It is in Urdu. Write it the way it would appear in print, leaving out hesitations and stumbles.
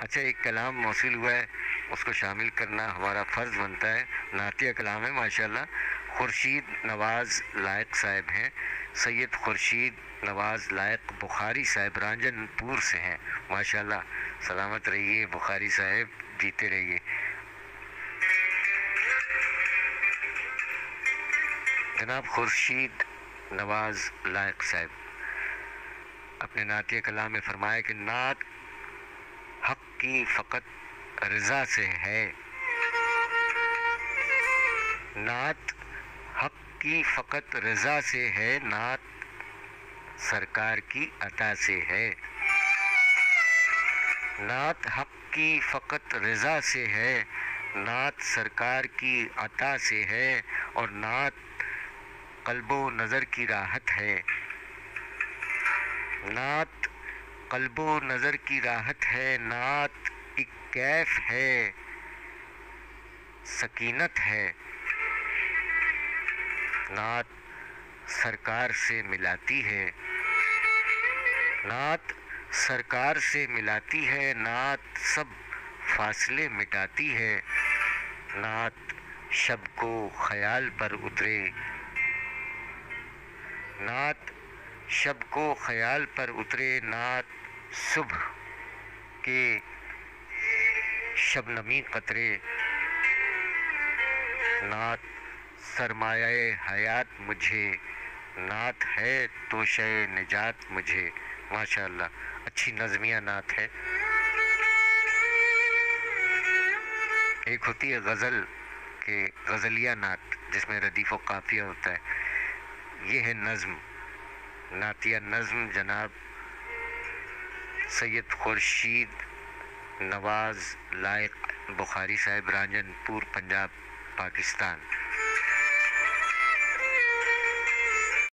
اچھا، ایک کلام موصول ہوا ہے، اس کو شامل کرنا ہمارا فرض بنتا ہے. نعتیہ کلام ہے ماشاءاللہ. خورشید نواز لائق صاحب ہیں، سید خورشید نواز لائق بخاری صاحب رانجن پور سے ہیں. ماشاءاللہ، سلامت رہیے بخاری صاحب، جیتے رہیے. جناب خورشید نواز لائق صاحب اپنے نعتیہ کلام میں فرمایا کہ نعت حق کی فقط رضا سے ہے، نعت حق کی فقط رضا سے ہے، نعت سرکار کی عطا سے ہے. نعت حق کی فقط رضا سے ہے، نعت سرکار کی عطا سے ہے، اور نعت قلب و نظر کی راحت ہے. نعت قلب و نظر کی راحت ہے، نعت ایک کیف ہے، سکینت ہے. نعت سرکار سے ملاتی ہے، نعت سرکار سے ملاتی ہے، نعت سب فاصلے مٹاتی ہے. نعت شب کو خیال پر اترے، نعت شب کو خیال پر اترے، نعت صبح کے شبنمی قطرے. نعت سرمایہ حیات مجھے، نعت ہے تو شے نجات مجھے. ماشاءاللہ، اچھی نظمیہ نعت ہے. ایک ہوتی ہے غزل کہ غزلیہ نعت جس میں ردیف و قافیہ ہوتا ہے، یہ ہے نظم، نعتیہ نظم. جناب سید خورشید نواز لائق بخاری صاحب رانجن پور پنجاب پاکستان.